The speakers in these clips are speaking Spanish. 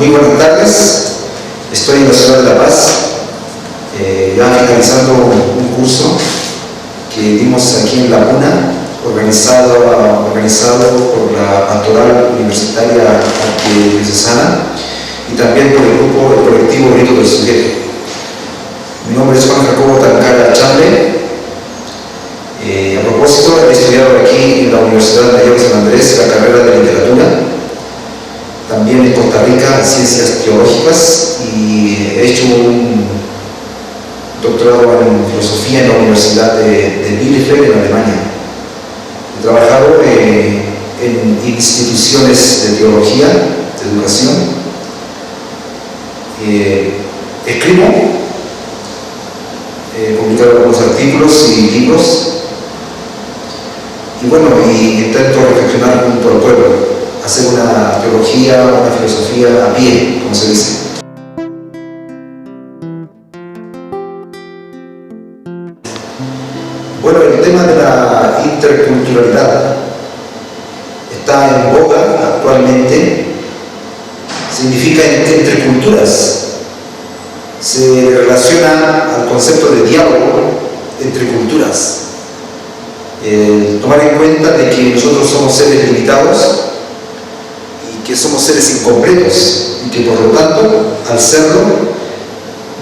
Muy buenas tardes, estoy en la ciudad de La Paz, ya finalizando un curso que dimos aquí en La Puna, organizado por la Pastoral Universitaria Arquidiocesana y también por el colectivo Grito del Sujeto. Mi nombre es Juan Jacobo Tancara Chambe. A propósito, he estudiado aquí en la Universidad Mayor de San Andrés la carrera de literatura, también en Costa Rica ciencias teológicas, y he hecho un doctorado en filosofía en la Universidad de Bielefeld en Alemania. He trabajado en instituciones de teología, de educación, escribo, he publicado algunos artículos y libros, y bueno, intento reflexionar junto al pueblo, hacer una teología, una filosofía a pie, como se dice. Bueno, el tema de la interculturalidad está en boga actualmente. Significa entre culturas. Se relaciona al concepto de diálogo entre culturas. Tomar en cuenta de que nosotros somos seres limitados y que somos seres incompletos, y que por lo tanto, al serlo,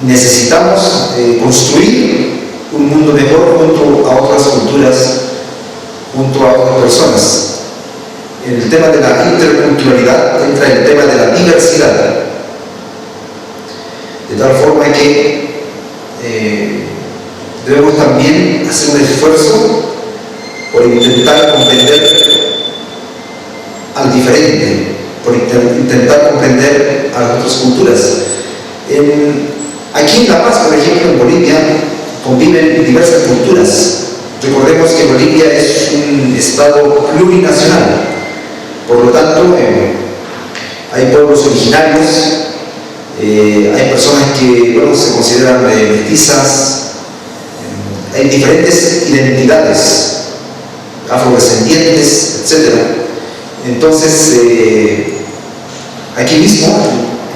necesitamos construir un mundo mejor junto a otras culturas, junto a otras personas. En el tema de la interculturalidad entra el tema de la diversidad, de tal forma que debemos también hacer un esfuerzo por intentar comprender al diferente, por intentar comprender a las otras culturas. Aquí en La Paz, por ejemplo, en Bolivia, conviven diversas culturas. Recordemos que Bolivia es un estado plurinacional, por lo tanto, hay pueblos originarios, hay personas que se consideran mestizas, hay diferentes identidades, afrodescendientes, etc. Entonces, aquí mismo,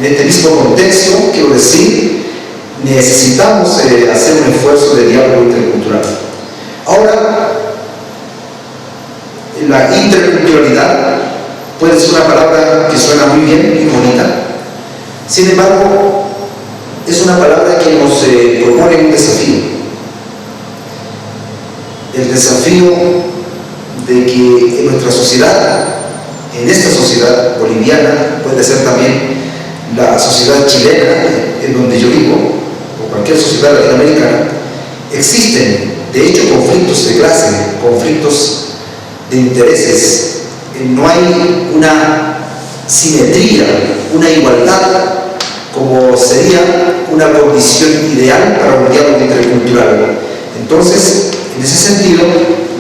en este mismo contexto, quiero decir, necesitamos hacer un esfuerzo de diálogo intercultural. Ahora, la interculturalidad puede ser una palabra que suena muy bien y bonita. Sin embargo, es una palabra que nos propone un desafío. El desafío de que en nuestra sociedad, en esta sociedad boliviana, puede ser también la sociedad chilena, en donde yo vivo, o cualquier sociedad latinoamericana, existen, de hecho, conflictos de clase, conflictos de intereses. No hay una simetría, una igualdad, como sería una condición ideal para un diálogo intercultural. Entonces, en ese sentido,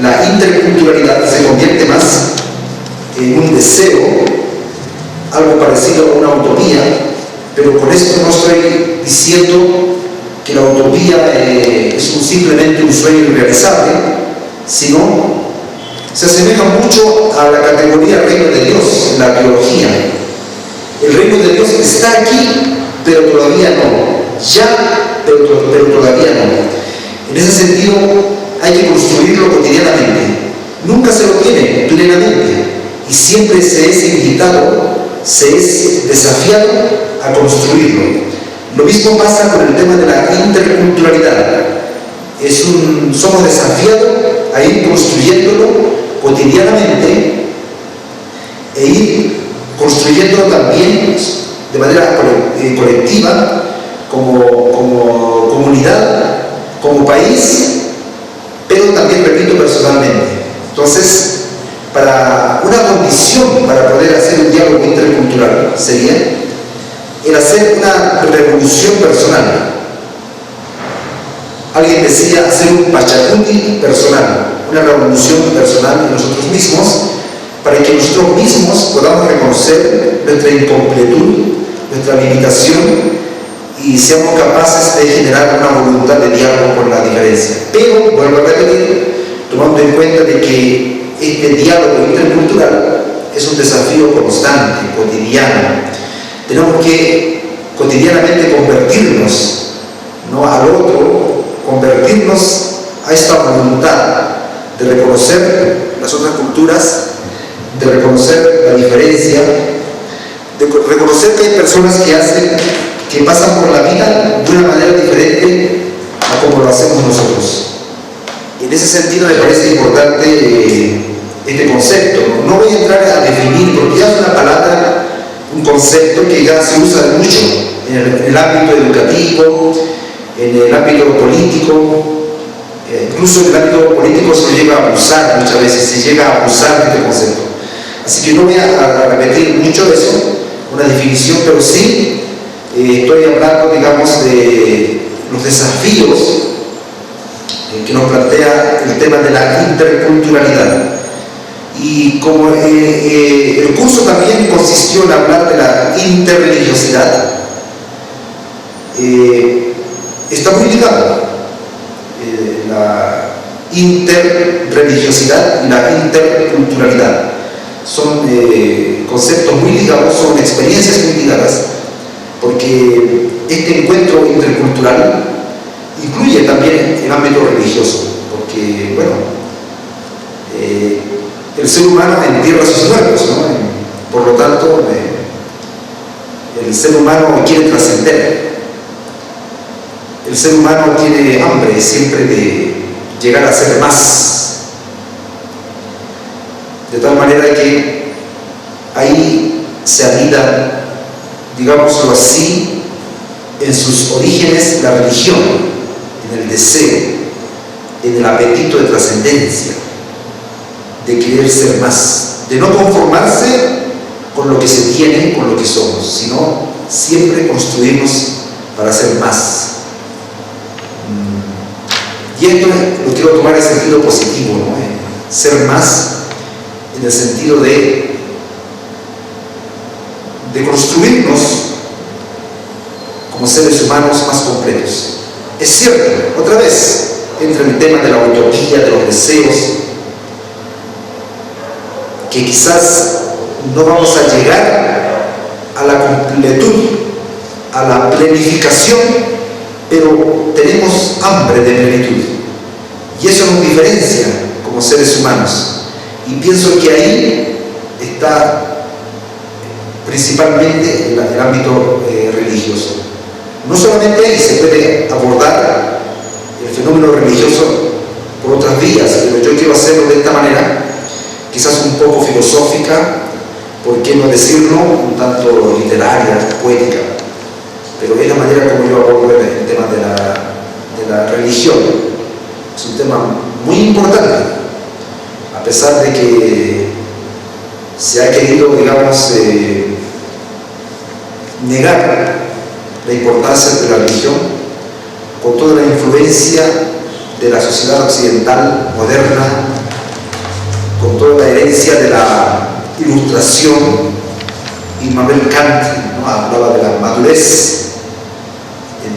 la interculturalidad se convierte más en un deseo, algo parecido a una utopía, pero con esto no estoy diciendo que la utopía es simplemente un sueño irrealizable, sino se asemeja mucho a la categoría reino de Dios en la teología. El reino de Dios está aquí, pero todavía no. Ya, pero todavía no. En ese sentido, hay que construirlo cotidianamente. Nunca se lo tiene plenamente, y siempre se es invitado, se es desafiado a construirlo. Lo mismo pasa con el tema de la interculturalidad. Somos desafiados a ir construyéndolo cotidianamente e ir construyéndolo también de manera colectiva, como comunidad, como país, pero también, repito, personalmente. Entonces, una condición para poder hacer un diálogo intercultural sería el hacer una revolución personal. Alguien decía hacer un pachacuti personal, una revolución personal en nosotros mismos, para que nosotros mismos podamos reconocer nuestra incompletud, nuestra limitación, y seamos capaces de generar una voluntad de diálogo con la diferencia. Pero, vuelvo a repetir, tomando en cuenta de que este diálogo intercultural es un desafío constante, cotidiano. Tenemos que cotidianamente convertirnos, ¿no?, al otro, convertirnos a esta voluntad de reconocer las otras culturas, de reconocer la diferencia, de reconocer que hay personas que pasan por la vida de una manera diferente a como lo hacemos nosotros. En ese sentido me parece importante este concepto. No voy a entrar a definir, porque ya es una palabra, un concepto que ya se usa mucho en el ámbito educativo, en el ámbito político, incluso en el ámbito político se llega a abusar muchas veces, se llega a abusar de este concepto. Así que no voy a repetir mucho eso, una definición, pero sí estoy hablando, digamos, de los desafíos que nos plantea el tema de la interculturalidad. Y como el curso también consistió en hablar de la interreligiosidad, está muy ligado la interreligiosidad y la interculturalidad. Son conceptos muy ligados, son experiencias muy ligadas, porque este encuentro intercultural incluye también el ámbito religioso, porque, bueno, el ser humano entierra sus muertos, ¿no? Por lo tanto, el ser humano quiere trascender. El ser humano tiene hambre siempre de llegar a ser más. De tal manera que ahí se anida, digámoslo así, en sus orígenes la religión, en el deseo, en el apetito de trascendencia, de querer ser más, de no conformarse con lo que se tiene, con lo que somos, sino siempre construirnos para ser más. Y esto lo quiero tomar en sentido positivo, ¿no? Ser más en el sentido de construirnos como seres humanos más completos. Es cierto, otra vez, entra el tema de la utopía, de los deseos, que quizás no vamos a llegar a la completud, a la plenificación, pero tenemos hambre de plenitud. Y eso nos diferencia como seres humanos. Y pienso que ahí está principalmente el ámbito religioso. No solamente ahí se puede abordar el fenómeno religioso por otras vías, pero yo quiero hacerlo de esta manera, quizás un poco filosófica, por qué no decirlo, un tanto literaria, poética, pero es la manera como yo abordo el tema de la religión. Es un tema muy importante, a pesar de que se ha querido, digamos, negar la importancia de la religión con toda la influencia de la sociedad occidental moderna, con toda la herencia de la Ilustración. Immanuel Kant, ¿no?, hablaba de la madurez,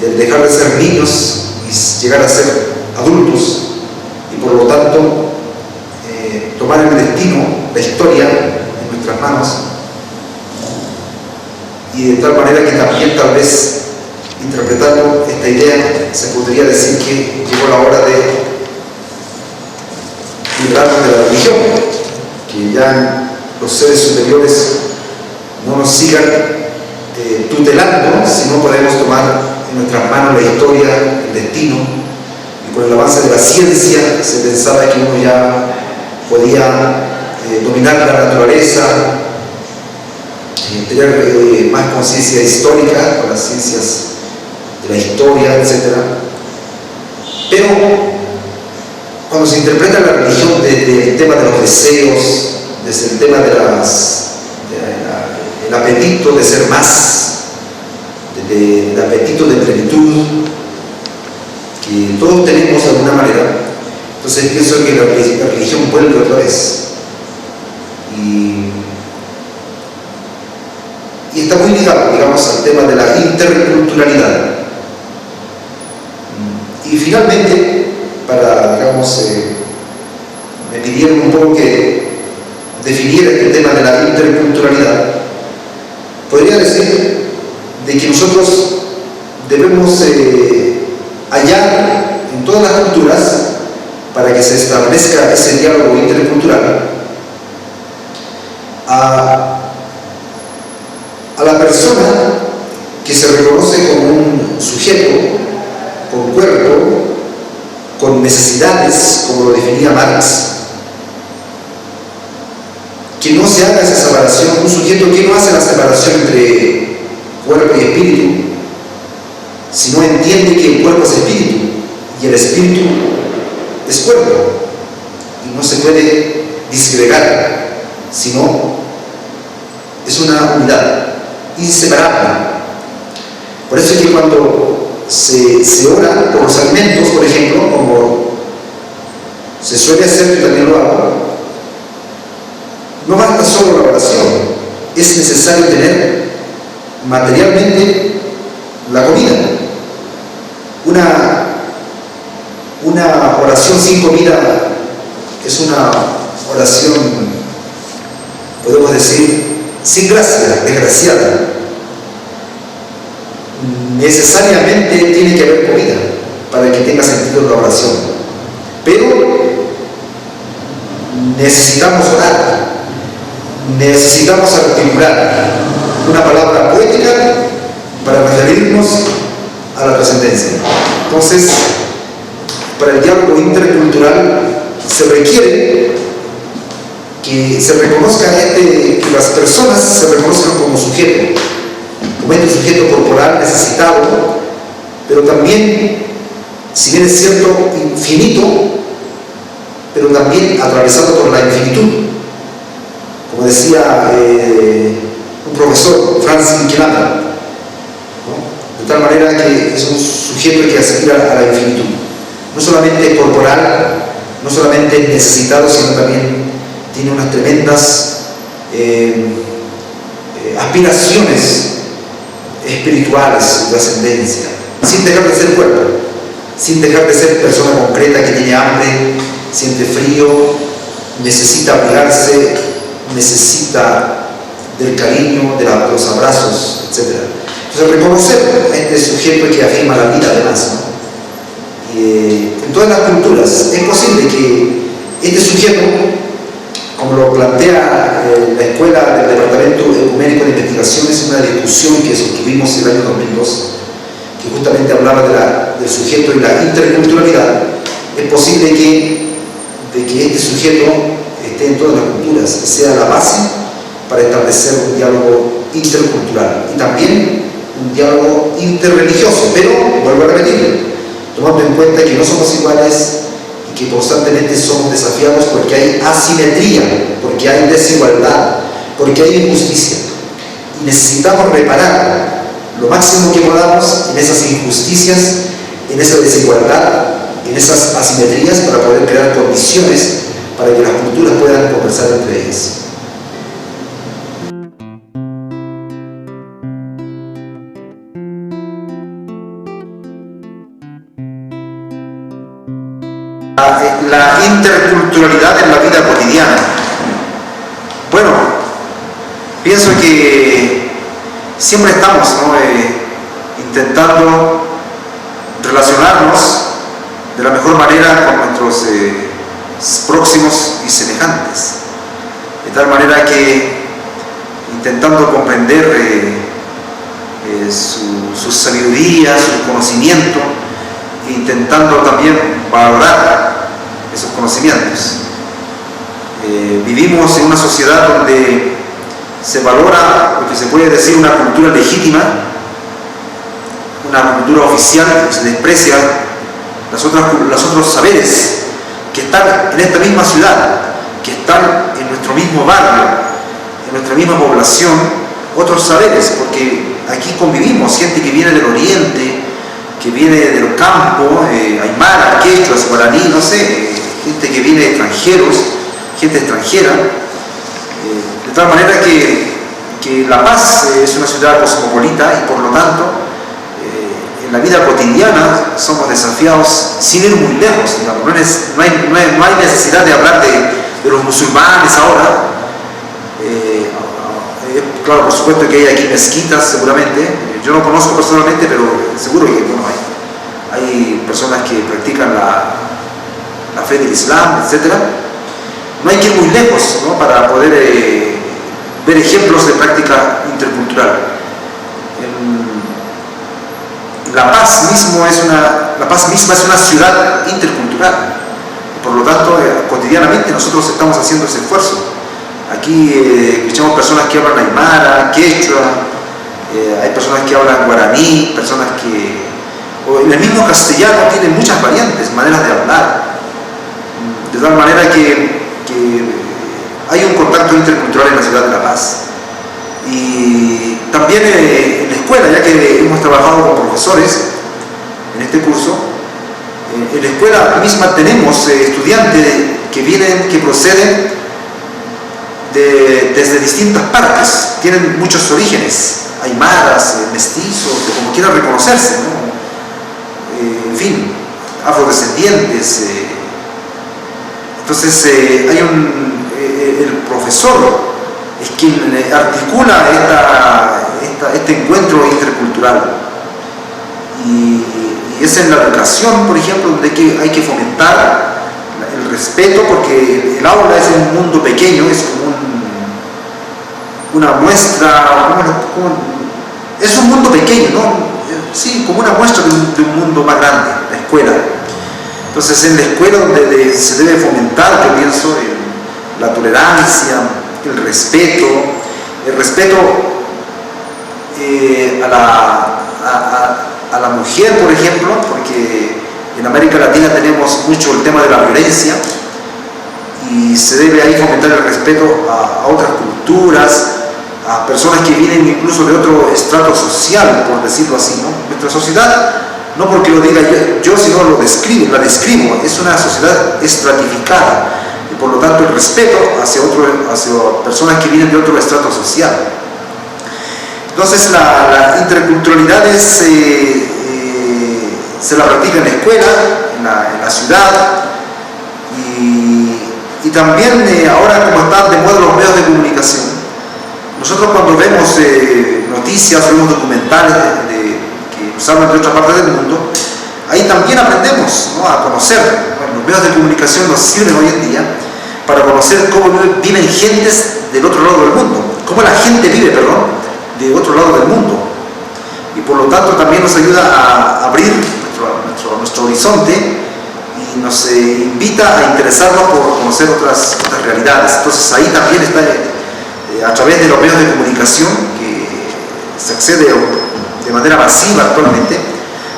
de dejar de ser niños y llegar a ser adultos, y por lo tanto tomar el destino, la historia en nuestras manos, y de tal manera que también, tal vez, interpretando esta idea, se podría decir que llegó la hora de librarnos de la religión, que ya los seres superiores no nos sigan tutelando, sino podemos tomar en nuestras manos la historia, el destino. Y con el avance de la ciencia se pensaba que uno ya podía dominar la naturaleza, tener más conciencia histórica con las ciencias de la historia, etc. Pero cuando se interpreta la religión desde el tema de los deseos, desde el tema el apetito de ser más, desde el apetito de plenitud, que todos tenemos de alguna manera, entonces pienso que la religión vuelve otra vez. Y está muy ligado, digamos, al tema de la interculturalidad. Y finalmente, para, digamos, me pidieron un poco que definiera este tema de la interculturalidad, podría decir de que nosotros debemos hallar en todas las culturas, para que se establezca ese diálogo intercultural, a la persona que se reconoce como un sujeto con cuerpo, con necesidades, como lo definía Marx, que no se haga esa separación, un sujeto que no hace la separación entre cuerpo y espíritu, sino entiende que el cuerpo es espíritu y el espíritu es cuerpo, y no se puede disgregar, sino es una unidad inseparable. Por eso es que cuando se ora por los alimentos, por ejemplo, como se suele hacer, yo también lo hago, no basta solo la oración, es necesario tener materialmente la comida. Una oración sin comida es una oración, podemos decir, sin gracia, desgraciada. Necesariamente tiene que haber comida para que tenga sentido la oración, pero necesitamos orar, necesitamos articular una palabra poética para referirnos a la trascendencia. Entonces, para el diálogo intercultural se requiere que se reconozca que las personas se reconozcan como sujeto, como este sujeto corporal necesitado, pero también, si bien es cierto, infinito, pero también atravesado por la infinitud. Como decía un profesor, Francis Fukuyama, ¿no? De tal manera que es un sujeto que aspira a la infinitud. No solamente corporal, no solamente necesitado, sino también tiene unas tremendas aspiraciones espirituales, de trascendencia, sin dejar de ser cuerpo, sin dejar de ser persona concreta que tiene hambre, siente frío, necesita abrigarse, necesita del cariño, de los abrazos, etc. Entonces, reconocer a este sujeto que afirma la vida, además, ¿no? En todas las culturas es posible que este sujeto, como lo plantea la Escuela del Departamento Ecuménico de Investigaciones, una discusión que sostuvimos en el año 2002, que justamente hablaba del sujeto y la interculturalidad, es posible que este sujeto esté en todas las culturas, sea la base para establecer un diálogo intercultural y también un diálogo interreligioso, pero, vuelvo a repetir, tomando en cuenta que no somos iguales y que constantemente somos desafiados porque hay asimetría, porque hay desigualdad, porque hay injusticia. Y necesitamos reparar lo máximo que podamos en esas injusticias, en esa desigualdad, en esas asimetrías, para poder crear condiciones para que las culturas puedan conversar entre ellas. La interculturalidad en la vida cotidiana. Bueno, pienso que siempre estamos, ¿no? Intentando relacionarnos de la mejor manera con nuestros próximos y semejantes, de tal manera que intentando comprender su sabiduría, su conocimiento, intentando también valorar esos conocimientos. Vivimos en una sociedad donde se valora lo que se puede decir una cultura legítima, una cultura oficial, se desprecia los otros saberes que están en esta misma ciudad, que están en nuestro mismo barrio, en nuestra misma población, otros saberes, porque aquí convivimos gente que viene del oriente, que viene del campo, aymara, quechua, guaraní, no sé, gente que viene de extranjeros, gente extranjera, de tal manera que La Paz es una ciudad cosmopolita y por lo tanto en la vida cotidiana somos desafiados sin ir muy lejos, digamos. No hay necesidad de hablar de los musulmanes ahora. Claro, por supuesto que hay aquí mezquitas seguramente. yo no conozco personalmente, pero seguro que bueno, hay personas que practican la fe del Islam, etc. No hay que ir muy lejos, ¿no?, para poder ver ejemplos de práctica intercultural. La Paz misma es una ciudad intercultural. Por lo tanto, cotidianamente nosotros estamos haciendo ese esfuerzo. Aquí escuchamos personas que hablan aymara, quechua, hay personas que hablan guaraní, personas que, o en el mismo castellano, tienen muchas variantes, maneras de hablar, de tal manera que hay un contacto intercultural en la ciudad de La Paz. Y también en la escuela, ya que hemos trabajado con profesores en este curso, en la escuela misma tenemos estudiantes que proceden desde distintas partes, tienen muchos orígenes, aymaras, mestizos, como quieran reconocerse, ¿no? En fin, afrodescendientes. Entonces el profesor es quien articula este encuentro intercultural. Y es en la educación, por ejemplo, donde hay que fomentar el respeto, porque el aula es un mundo pequeño, es como una muestra, es un mundo pequeño, ¿no? Sí, como una muestra de un mundo más grande, la escuela. Entonces, en la escuela donde se debe fomentar, yo pienso, la tolerancia, el respeto a la mujer, por ejemplo, porque en América Latina tenemos mucho el tema de la violencia y se debe ahí fomentar el respeto a otras culturas, a personas que vienen incluso de otro estrato social, por decirlo así, ¿no? Nuestra sociedad, no porque lo diga yo sino la describo, es una sociedad estratificada y por lo tanto el respeto hacia personas que vienen de otro estrato social. Entonces la interculturalidad se la practica en la escuela, en la ciudad, y también ahora, como están de moda los medios de comunicación, nosotros cuando vemos noticias, vemos documentales que nos hablan de otra parte del mundo, ahí también aprendemos, ¿no?, a conocer. Bueno, los medios de comunicación nos sirven hoy en día para conocer cómo viven gentes del otro lado del mundo, cómo la gente vive, de otro lado del mundo, y por lo tanto también nos ayuda a abrir nuestro horizonte y nos invita a interesarnos por conocer otras realidades. Entonces ahí también está, a través de los medios de comunicación, que se accede de manera masiva actualmente,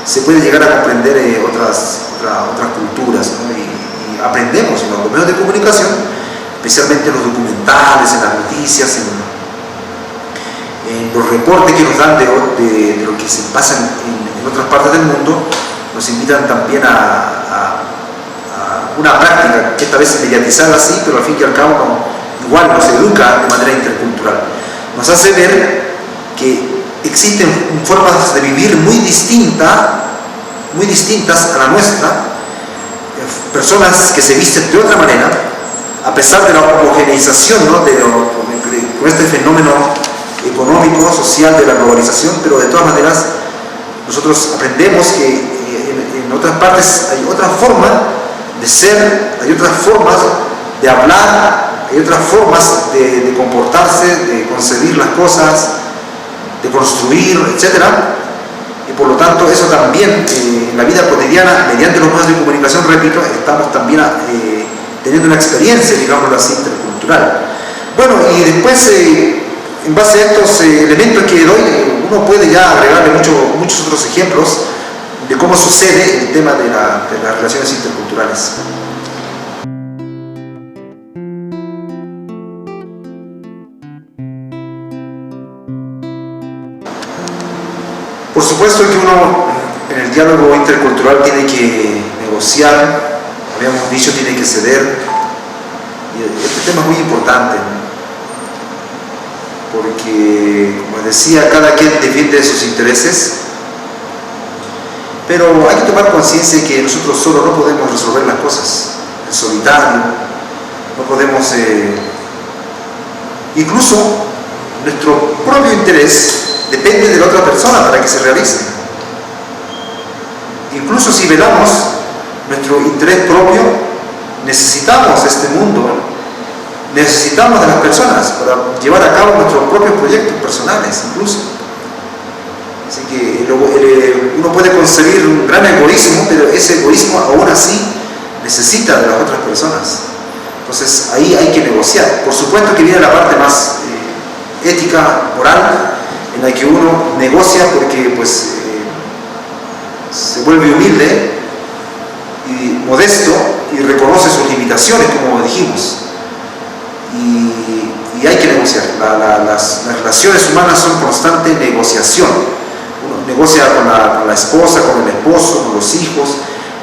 se puede llegar a comprender otras culturas, ¿no? Y aprendemos en los medios de comunicación, especialmente en los documentales, en las noticias, en los reportes que nos dan de lo que se pasa en otras partes del mundo. Nos invitan también a una práctica que esta vez mediatizada así, pero al fin y al cabo igual nos educa de manera intercultural. Nos hace ver que existen formas de vivir muy distintas a la nuestra, personas que se visten de otra manera, a pesar de la homogeneización, ¿no?, con este fenómeno económico, social de la globalización, pero de todas maneras nosotros aprendemos que en otras partes hay otra forma de ser, hay otras formas de hablar, hay otras formas de comportarse, de concebir las cosas, de construir, etc. Y por lo tanto eso también en la vida cotidiana, mediante los medios de comunicación, repito, estamos también teniendo una experiencia, digámoslo así, intercultural. Bueno, y después en base a estos elementos que doy, uno puede ya agregarle muchos otros ejemplos de cómo sucede el tema de las relaciones interculturales. Por supuesto que uno en el diálogo intercultural tiene que negociar, habíamos dicho, tiene que ceder, y este tema es muy importante, ¿no?, porque, como decía, cada quien defiende sus intereses, pero hay que tomar conciencia de que nosotros solo no podemos resolver las cosas en solitario, no podemos, incluso nuestro propio interés depende de la otra persona para que se realice. Incluso si velamos nuestro interés propio, necesitamos este mundo, necesitamos de las personas para llevar a cabo nuestros propios proyectos personales incluso. Así que uno puede concebir un gran egoísmo, pero ese egoísmo aún así necesita de las otras personas. Entonces ahí hay que negociar. Por supuesto que viene la parte más ética, moral, en la que uno negocia porque pues se vuelve humilde y modesto y reconoce sus limitaciones, como dijimos. Y hay que negociar. Las relaciones humanas son constante negociación. Uno negocia con la esposa, con el esposo, con los hijos,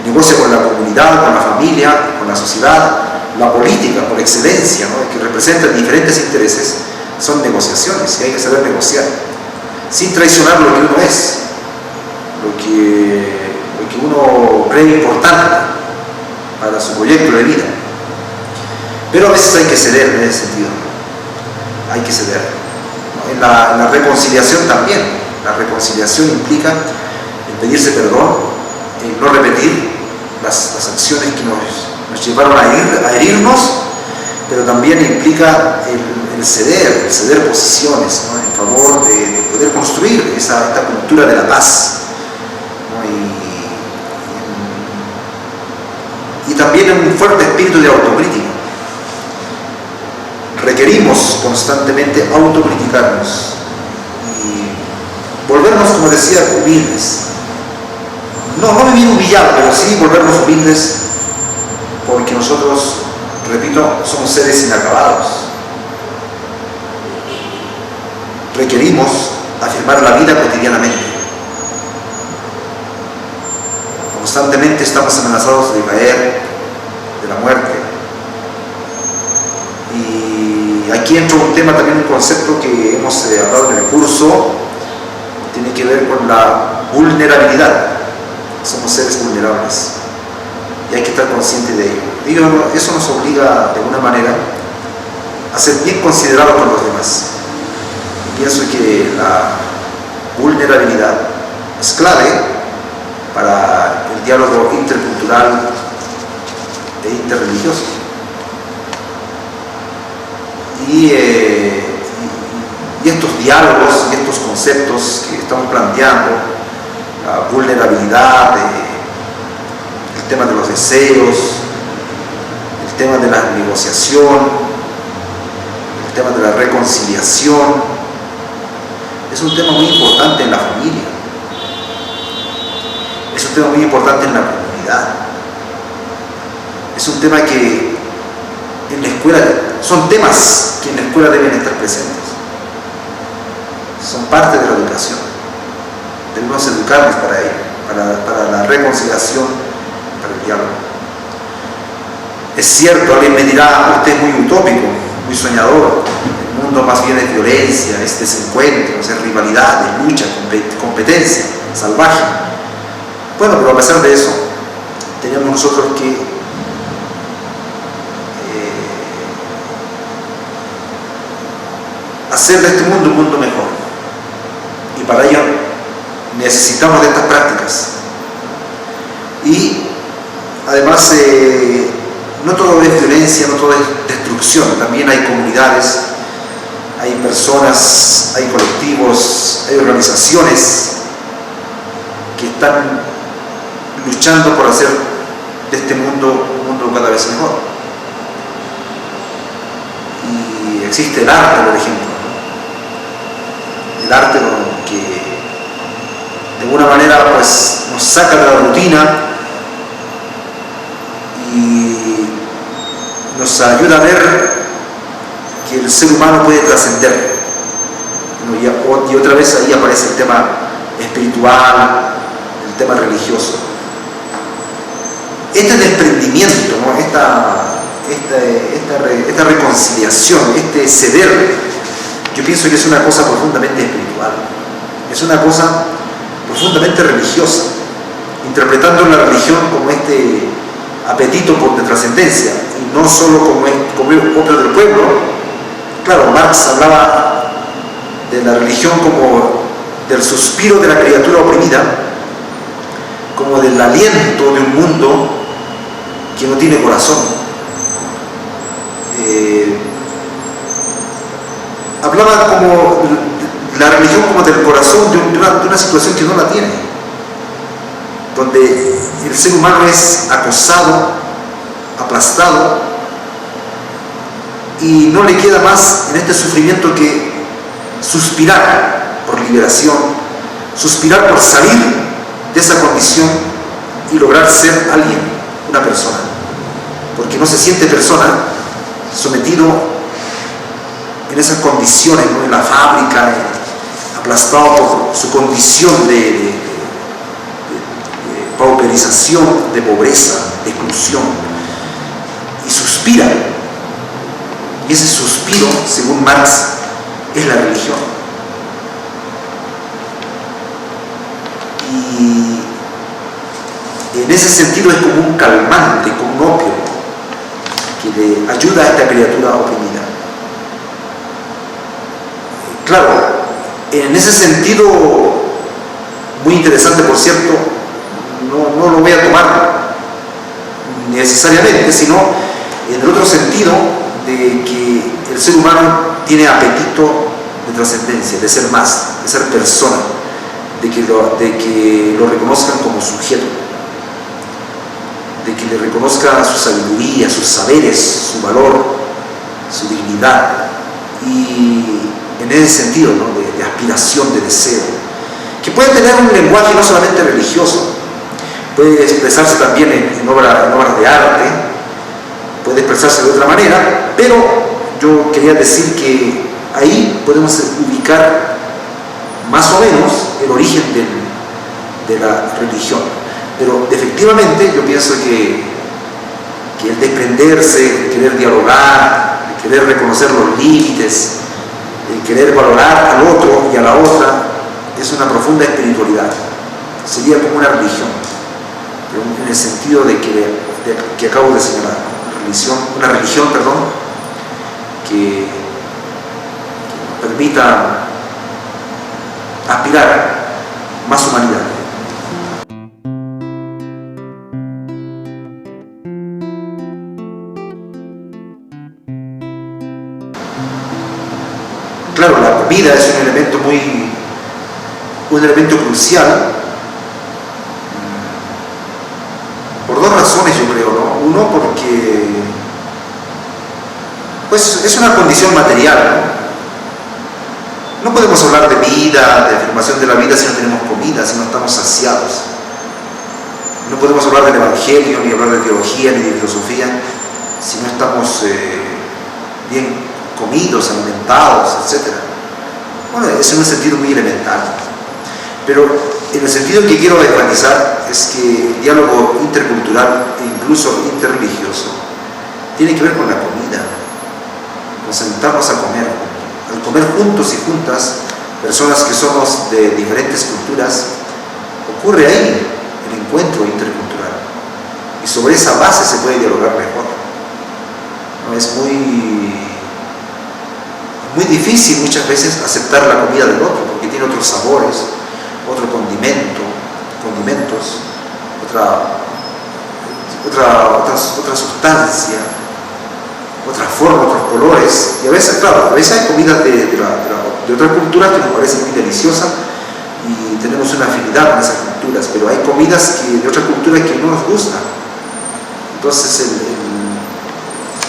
negocia con la comunidad, con la familia, con la sociedad. La política, por excelencia, ¿no?, que representa diferentes intereses, son negociaciones y hay que saber negociar, sin traicionar lo que uno es, lo que uno cree importante para su proyecto de vida. Pero a veces hay que ceder en ese sentido, hay que ceder. En la reconciliación también. La reconciliación implica el pedirse perdón, el no repetir las acciones que nos llevaron a herirnos, pero también implica el ceder posiciones, ¿no?, en favor de poder construir esta cultura de la paz, ¿no? Y también un fuerte espíritu de autocrítica. Requerimos constantemente autocriticarnos y volvernos, como decía, humildes. No vivir humillados, pero sí volvernos humildes, porque nosotros, repito, somos seres inacabados. Requerimos afirmar la vida cotidianamente. Constantemente estamos amenazados de caer, de la muerte. Y aquí entra un tema, también un concepto que hemos hablado en el curso, tiene que ver con la vulnerabilidad. Somos seres vulnerables y hay que estar conscientes de ello. Eso nos obliga de alguna manera a ser bien considerados por los demás. Y pienso que la vulnerabilidad es clave para el diálogo intercultural e interreligioso. Y estos diálogos y estos conceptos que estamos planteando, la vulnerabilidad, el tema de los deseos, el tema de la negociación, el tema de la reconciliación, es un tema muy importante en la familia, es un tema muy importante en la comunidad, es un tema que en la escuela, son temas que en la escuela deben estar presentes, son parte de la educación. Debemos educarnos para ello, para la reconciliación, para el diálogo. Es cierto, alguien me dirá, usted es muy utópico, muy soñador, el mundo más bien es violencia, es desencuentro, es rivalidad, es lucha, competencia, salvaje. Bueno, pero a pesar de eso, tenemos nosotros que hacer de este mundo un mundo mejor. Y para ello necesitamos de estas prácticas. Y además no todo es violencia, no todo es destrucción, también hay comunidades, hay personas, hay colectivos, hay organizaciones que están luchando por hacer de este mundo un mundo cada vez mejor. Y existe el arte, por ejemplo, el arte que de alguna manera pues nos saca de la rutina y nos ayuda a ver que el ser humano puede trascender. Y otra vez ahí aparece el tema espiritual, el tema religioso. Este desprendimiento, ¿no?, esta reconciliación, este ceder, yo pienso que es una cosa profundamente espiritual, es una cosa profundamente religiosa, interpretando la religión como este apetito por la trascendencia y no solo como el opio del pueblo. Claro, Marx hablaba de la religión como del suspiro de la criatura oprimida, como del aliento de un mundo que no tiene corazón. Hablaba como la religión como del corazón de una situación que no la tiene, donde el ser humano es acosado, aplastado, y no le queda más en este sufrimiento que suspirar por liberación, suspirar por salir de esa condición y lograr ser alguien, una persona, porque no se siente persona sometido en esas condiciones, ¿no? En la fábrica, aplastado por su condición de pauperización, de pobreza, de exclusión, y suspira. Y ese suspiro, según Marx, es la religión. Y en ese sentido es como un calmante, como un opio, que le ayuda a esta criatura oprimida. Claro, en ese sentido, muy interesante por cierto, no lo voy a tomar necesariamente, sino en el otro sentido de que el ser humano tiene apetito de trascendencia, de ser más, de ser persona, de que lo reconozcan como sujeto, de que le reconozcan su sabiduría, sus saberes, su valor, su dignidad, y en ese sentido, ¿no? de aspiración, de deseo, que puede tener un lenguaje no solamente religioso, puede expresarse también en obras de arte, puede expresarse de otra manera, pero yo quería decir que ahí podemos ubicar más o menos el origen de la religión. Pero efectivamente yo pienso que el desprenderse, el querer dialogar, el querer reconocer los límites, el querer valorar al otro y a la otra, es una profunda espiritualidad. Sería como una religión, pero en el sentido de que acabo de señalar. Una religión, que nos permita aspirar más humanidad. Claro, la comida es un elemento crucial por dos razones, yo creo, ¿no? Uno, porque pues es una condición material, ¿no? No podemos hablar de vida, de afirmación de la vida si no tenemos comida, si no estamos saciados. No podemos hablar del evangelio, ni hablar de teología, ni de filosofía, si no estamos bien comidos, alimentados, etc. Bueno, es en un sentido muy elemental. Pero en el sentido que quiero enfatizar es que el diálogo intercultural e incluso interreligioso tiene que ver con la comida, con sentarnos a comer. Al comer juntos y juntas, personas que somos de diferentes culturas, ocurre ahí el encuentro intercultural. Y sobre esa base se puede dialogar mejor. ¿No? Es muy difícil muchas veces aceptar la comida del otro, porque tiene otros sabores, otro condimentos, otra sustancia, otra forma, otros colores. Y a veces, claro, a veces hay comidas de otras culturas que nos parecen muy deliciosas y tenemos una afinidad con esas culturas, pero hay comidas de otras culturas que no nos gustan. Entonces,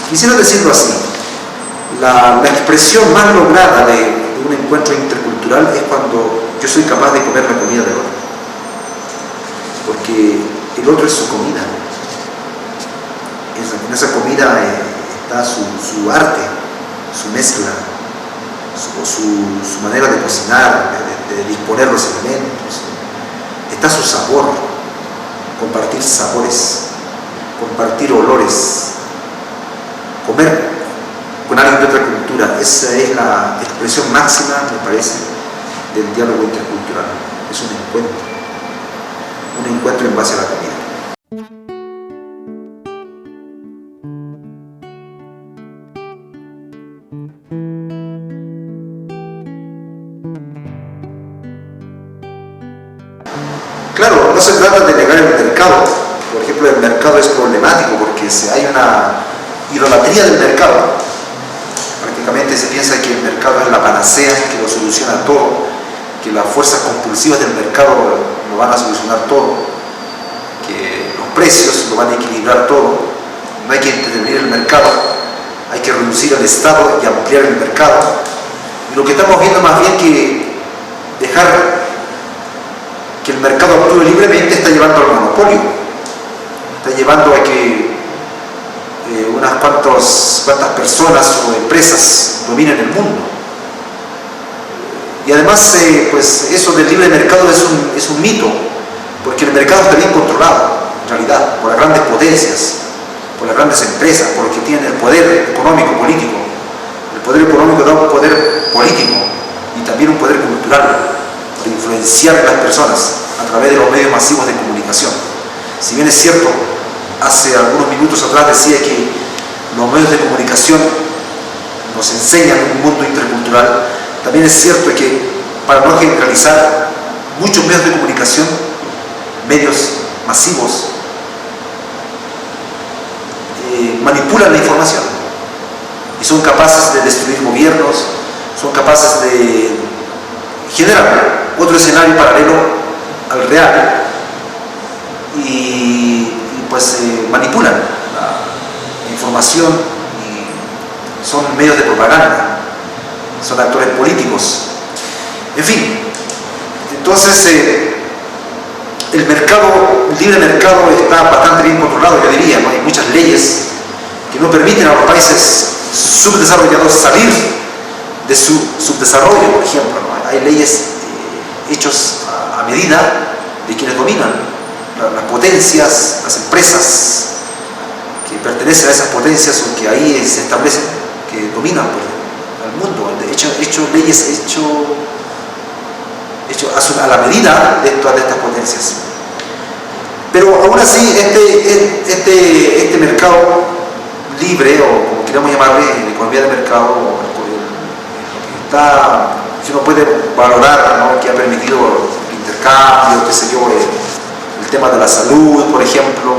quisiera decirlo así, la expresión más lograda de un encuentro intercultural es cuando yo soy capaz de comer la comida del otro, porque el otro es su comida. En esa comida está su arte, su mezcla, su manera de cocinar, de disponer los elementos. Está su sabor, compartir sabores, compartir olores, comer con alguien de otra cultura. Esa es la expresión máxima, me parece, del diálogo intercultural. Es un encuentro en base a la comida. trata de negar el mercado. Por ejemplo, el mercado es problemático porque hay una idolatría del mercado. Prácticamente se piensa que el mercado es la panacea que lo soluciona todo, que las fuerzas compulsivas del mercado lo van a solucionar todo, que los precios lo van a equilibrar todo. No hay que intervenir el mercado, hay que reducir el Estado y ampliar el mercado. Y lo que estamos viendo más bien que dejar que el mercado actúe libremente está llevando al monopolio, está llevando a que unas cuantas personas o empresas dominen el mundo. Y además, pues eso del libre mercado es un mito, porque el mercado está bien controlado, en realidad, por las grandes potencias, por las grandes empresas, por los que tienen el poder económico, político. El poder económico da un poder político y también un poder cultural para influenciar a las personas a través de los medios masivos de comunicación. Si bien es cierto, hace algunos minutos atrás decía que los medios de comunicación nos enseñan un mundo intercultural, también es cierto que, para no generalizar, muchos medios de comunicación, medios masivos, manipulan la información y son capaces de destruir gobiernos, son capaces de generar otro escenario paralelo al real y pues manipulan la información y son medios de propaganda, son actores políticos, en fin. Entonces el libre mercado está bastante bien controlado, yo diría, ¿no? Hay muchas leyes que no permiten a los países subdesarrollados salir de su subdesarrollo, por ejemplo, ¿no? Hay leyes hechas a medida de quienes dominan, las potencias, las empresas que pertenecen a esas potencias o que ahí se establecen, que dominan al mundo. De hecho leyes a la medida de todas estas potencias. Pero aún así este mercado libre, o como queramos llamarle, la economía de mercado, si uno puede valorar, ¿no?, que ha permitido el intercambio, qué sé yo, el tema de la salud, por ejemplo,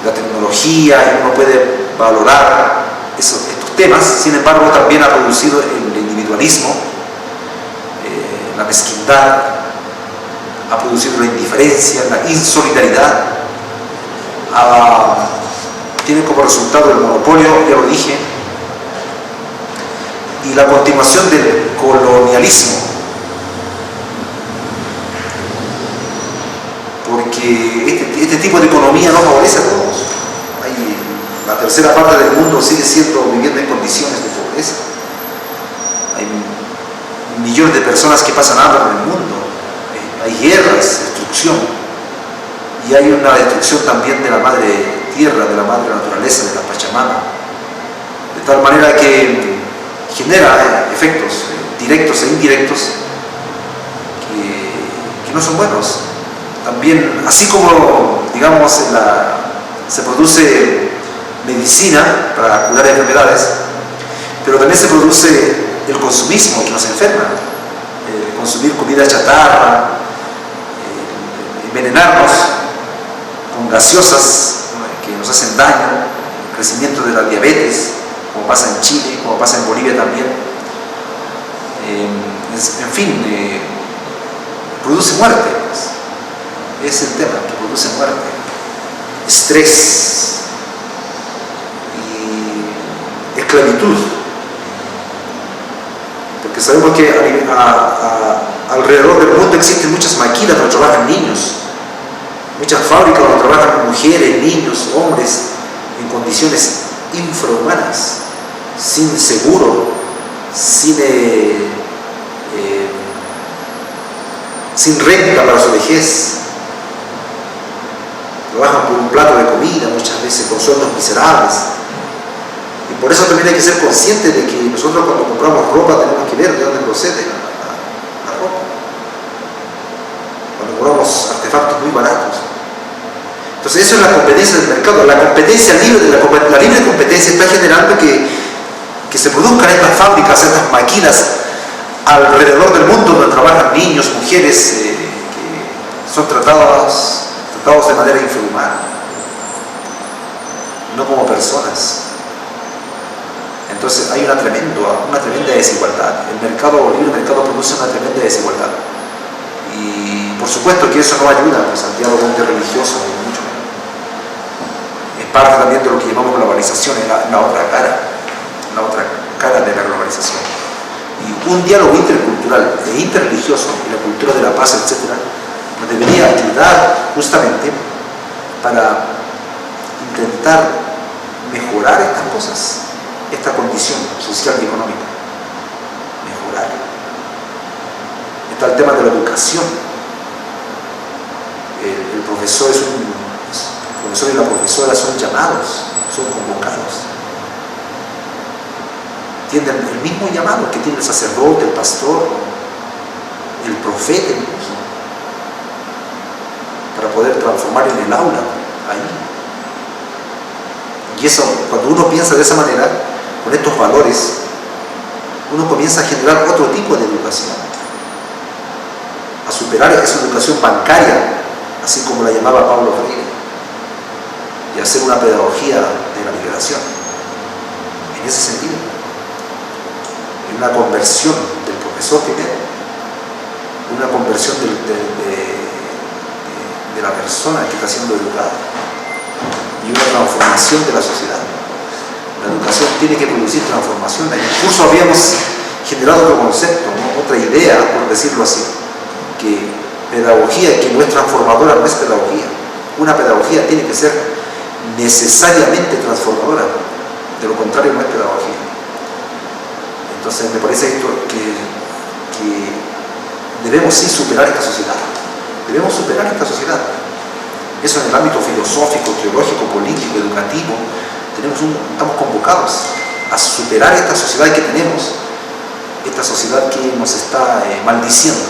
la tecnología, y uno puede valorar estos temas. Sin embargo, también ha producido el individualismo, la mezquindad, ha producido la indiferencia, la insolidaridad, tiene como resultado el monopolio, ya lo dije, y la continuación del colonialismo, porque este tipo de economía no favorece a todos. La tercera parte del mundo sigue viviendo en condiciones de pobreza. Hay millones de personas que pasan hambre en el mundo, hay guerras, destrucción, y hay una destrucción también de la madre tierra, de la madre naturaleza, de la Pachamama, de tal manera que genera efectos directos e indirectos que no son buenos. También, así como, digamos, se produce medicina para curar enfermedades, pero también se produce el consumismo que nos enferma, consumir comida chatarra, envenenarnos con gaseosas que nos hacen daño, el crecimiento de la diabetes, como pasa en Chile, como pasa en Bolivia también. En fin, produce muerte, pues. Es el tema, que produce muerte, estrés y esclavitud, porque sabemos que alrededor del mundo existen muchas máquinas donde trabajan niños, muchas fábricas donde trabajan mujeres, niños, hombres en condiciones infrahumanas, sin seguro, sin renta para su vejez. Trabajan por un plato de comida, muchas veces con sueldos miserables. Y por eso también hay que ser conscientes de que nosotros, cuando compramos ropa, tenemos que ver de dónde procede la ropa. Cuando compramos artefactos muy baratos. Entonces eso es la competencia del mercado. La competencia libre, la libre competencia está generando que se produzcan estas fábricas, estas máquinas alrededor del mundo donde trabajan niños, mujeres que son tratadas educados de manera infrahumana, no como personas. Entonces hay una tremenda desigualdad. El mercado libre, el mercado produce una tremenda desigualdad. Y por supuesto que eso no ayuda pues, al diálogo interreligioso, ni mucho menos. Es parte también de lo que llamamos globalización, es la otra cara de la globalización. Y un diálogo intercultural e interreligioso, y la cultura de la paz, etc., nos debería ayudar justamente para intentar mejorar estas cosas, esta condición social y económica. Mejorar. Está el tema de la educación. El profesor y la profesora son llamados, son convocados. Tienen el mismo llamado que tiene el sacerdote, el pastor, el profeta incluso, para poder transformar en el aula ahí. Y eso, cuando uno piensa de esa manera, con estos valores, uno comienza a generar otro tipo de educación, a superar esa educación bancaria, así como la llamaba Pablo Freire, y hacer una pedagogía de la liberación, en ese sentido, en una conversión del profesor primero, una conversión de la persona que está siendo educada, y una transformación de la sociedad. La educación tiene que producir transformación. Incluso habíamos generado otro concepto, ¿no? Otra idea, por decirlo así, que pedagogía que no es transformadora no es pedagogía. Una pedagogía tiene que ser necesariamente transformadora, de lo contrario no es pedagogía. Entonces me parece esto que debemos sí superar esta sociedad. Debemos superar esta sociedad. Eso en el ámbito filosófico, teológico, político, educativo. Estamos convocados a superar esta sociedad que tenemos, esta sociedad que nos está maldiciendo.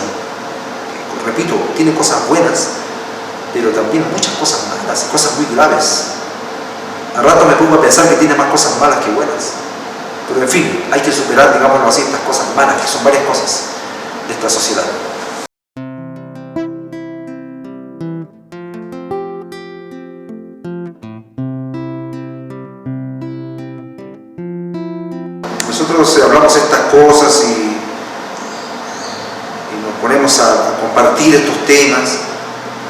Repito, tiene cosas buenas, pero también muchas cosas malas, cosas muy graves. Al rato me pongo a pensar que tiene más cosas malas que buenas. Pero en fin, hay que superar, digámoslo así, estas cosas malas, que son varias cosas de esta sociedad. Nosotros hablamos estas cosas y nos ponemos a compartir estos temas,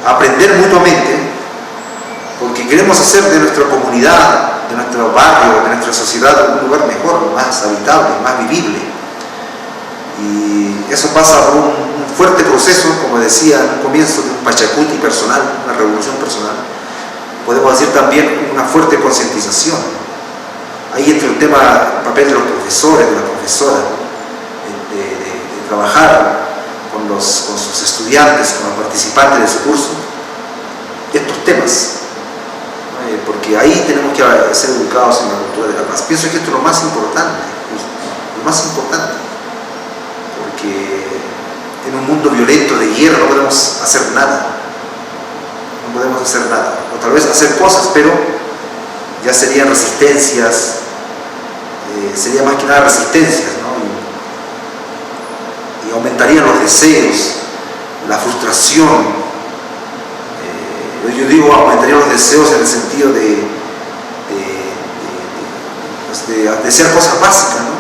a aprender mutuamente, porque queremos hacer de nuestra comunidad, de nuestro barrio, de nuestra sociedad un lugar mejor, más habitable, más vivible. Y eso pasa por un fuerte proceso, como decía en un comienzo, de un pachacuti personal, una revolución personal. Podemos decir también una fuerte concientización. Ahí entra el papel de los profesores, de la profesora, de trabajar con sus estudiantes, con los participantes de su curso, estos temas, porque ahí tenemos que ser educados en la cultura de la paz. Pienso que esto es lo más importante, porque en un mundo violento de guerra no podemos hacer nada, o tal vez hacer cosas, pero ya serían resistencias, sería más que nada resistencias, ¿no? Y aumentarían los deseos, la frustración. Yo digo aumentarían los deseos en el sentido de desear cosas básicas, ¿no?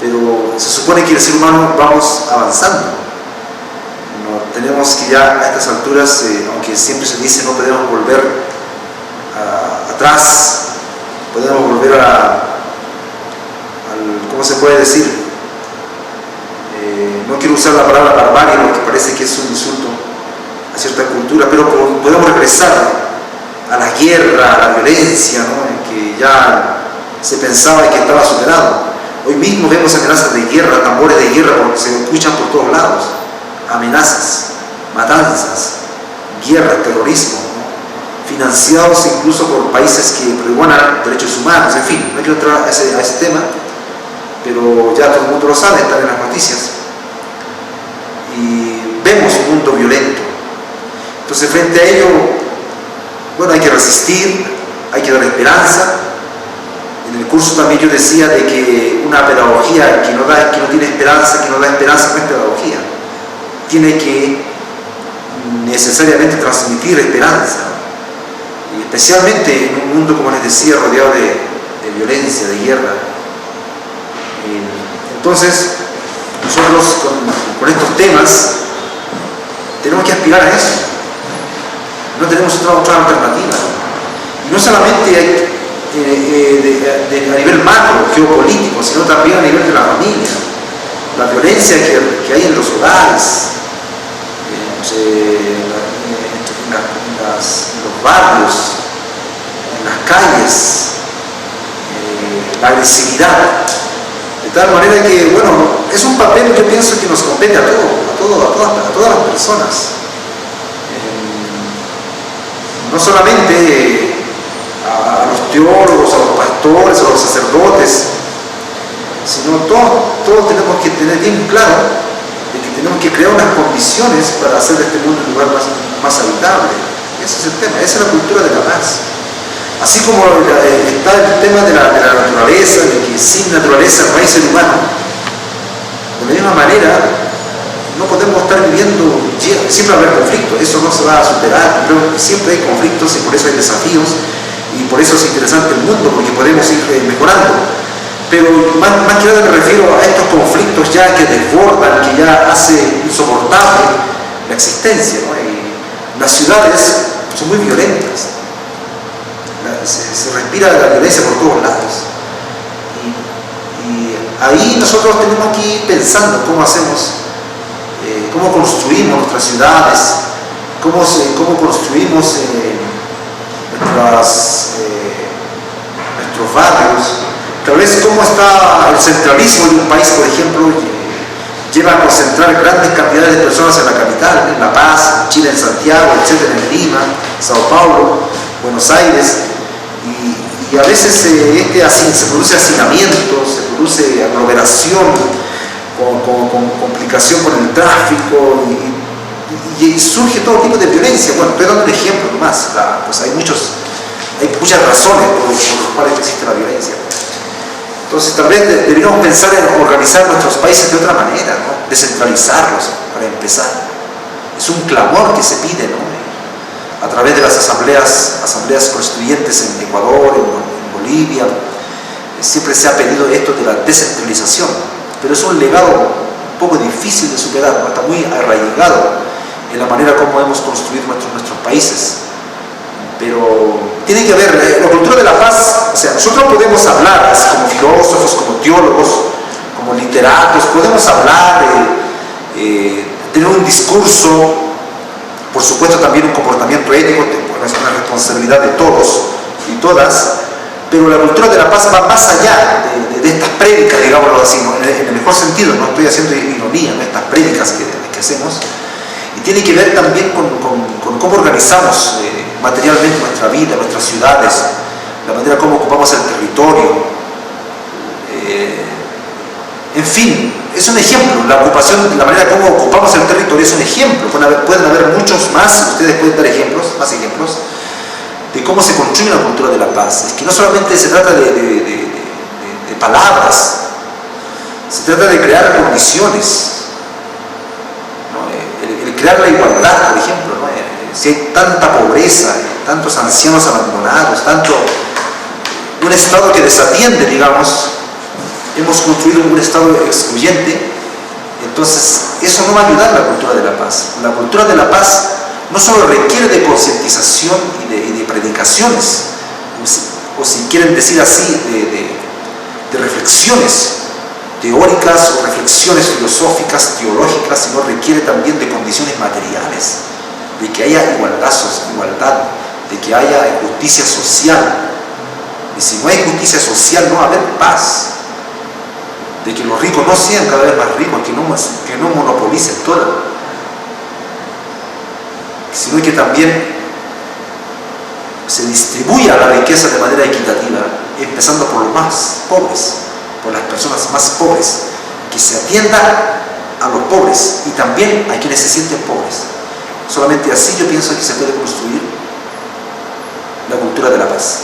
Pero se supone que el ser humano vamos avanzando. No, tenemos que ya a estas alturas, aunque siempre se dice no podemos volver atrás, podemos volver ¿cómo se puede decir? No quiero usar la palabra barbarie porque parece que es un insulto a cierta cultura, pero podemos regresar a la guerra, a la violencia, ¿no? Que ya se pensaba que estaba superado. Hoy mismo vemos amenazas de guerra, tambores de guerra porque se escuchan por todos lados, amenazas, matanzas, guerra, terrorismo, ¿no? Financiados incluso por países que pregonan derechos humanos, en fin, no quiero entrar a ese tema, pero ya todo el mundo lo sabe, están en las noticias. Y vemos un mundo violento. Entonces, frente a ello, bueno, hay que resistir, hay que dar esperanza. En el curso también yo decía de que una pedagogía que no tiene esperanza, que no da esperanza, no es pedagogía. Tiene que necesariamente transmitir esperanza, y especialmente en un mundo, como les decía, rodeado de violencia, de guerra. Entonces, nosotros con estos temas tenemos que aspirar a eso. No tenemos otra alternativa. Y no solamente a nivel macro, geopolítico, sino también a nivel de la familia. La violencia que hay en los hogares, en los barrios, en las calles, la agresividad. De tal manera que, bueno, es un papel que yo pienso que nos compete a todas las personas. No solamente a los teólogos, a los pastores, a los sacerdotes, sino todos tenemos que tener bien claro de que tenemos que crear unas condiciones para hacer de este mundo un lugar más habitable. Ese es el tema, esa es la cultura de la paz. Así como está el tema de la naturaleza, de que sin naturaleza no hay ser humano, de la misma manera no podemos estar viviendo, siempre va a haber conflictos, eso no se va a superar, pero siempre hay conflictos y por eso hay desafíos y por eso es interesante el mundo, porque podemos ir mejorando. Pero más que nada me refiero a estos conflictos ya que desbordan, que ya hace insoportable la existencia, ¿no? Y las ciudades son muy violentas, se respira la violencia por todos lados. Y ahí nosotros tenemos que ir pensando cómo hacemos, cómo construimos nuestras ciudades, cómo construimos nuestros barrios. Tal vez cómo está el centralismo de un país, por ejemplo, lleva a concentrar grandes cantidades de personas en la capital, en La Paz, en Chile, en Santiago, etcétera, en Lima, Sao Paulo, Buenos Aires, y a veces se produce hacinamiento, se produce aglomeración, con complicación con el tráfico, y surge todo tipo de violencia. Bueno, estoy dando un ejemplo más, pues hay muchas razones por las cuales existe la violencia. Entonces también deberíamos pensar en organizar nuestros países de otra manera, ¿no? Descentralizarlos, para empezar. Es un clamor que se pide, ¿no? A través de las asambleas constituyentes en Ecuador, en Bolivia, siempre se ha pedido esto de la descentralización, pero es un legado un poco difícil de superar, ¿no? Está muy arraigado en la manera como hemos construido nuestros países. Pero tiene que haber la cultura de la paz. O sea, nosotros podemos hablar como filósofos, como teólogos, como literatos, podemos hablar, tener un discurso, por supuesto también un comportamiento ético, es una responsabilidad de todos y todas, pero la cultura de la paz va más allá de estas prédicas, digámoslo así, ¿no? En el mejor sentido, no estoy haciendo ironía, ¿no? Estas prédicas que hacemos, y tiene que ver también con cómo organizamos materialmente nuestra vida, nuestras ciudades, la manera como ocupamos el territorio, en fin, es un ejemplo. La ocupación, la manera como ocupamos el territorio es un ejemplo. Pueden haber muchos más, ustedes pueden dar más ejemplos de cómo se construye la cultura de la paz. Es que no solamente se trata de palabras, se trata de crear condiciones, ¿no? El crear la igualdad, por ejemplo, ¿no? Si hay tanta pobreza, tantos ancianos abandonados, un Estado que desatiende, digamos, hemos construido un Estado excluyente, entonces eso no va a ayudar a la cultura de la paz. La cultura de la paz no solo requiere de concientización y de predicaciones, o si quieren decir así, de reflexiones teóricas o reflexiones filosóficas, teológicas, sino requiere también de condiciones materiales, de que haya igualdad, de que haya justicia social. Y si no hay justicia social, no va a haber paz. De que los ricos no sean cada vez más ricos, que no monopolicen todo, sino que también se distribuya la riqueza de manera equitativa, empezando por los más pobres, por las personas más pobres, que se atienda a los pobres y también a quienes se sienten pobres. Solamente así yo pienso que se puede construir la cultura de la paz.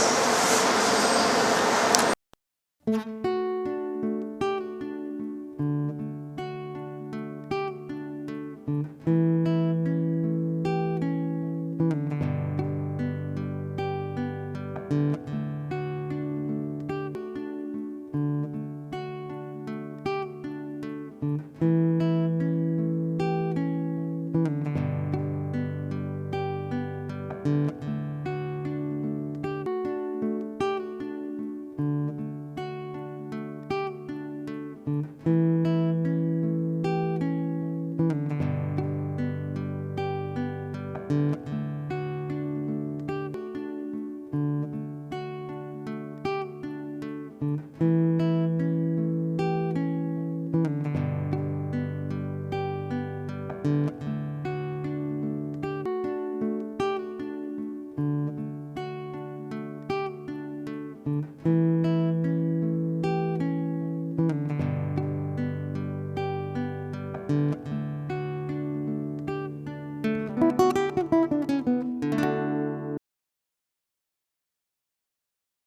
Thank you.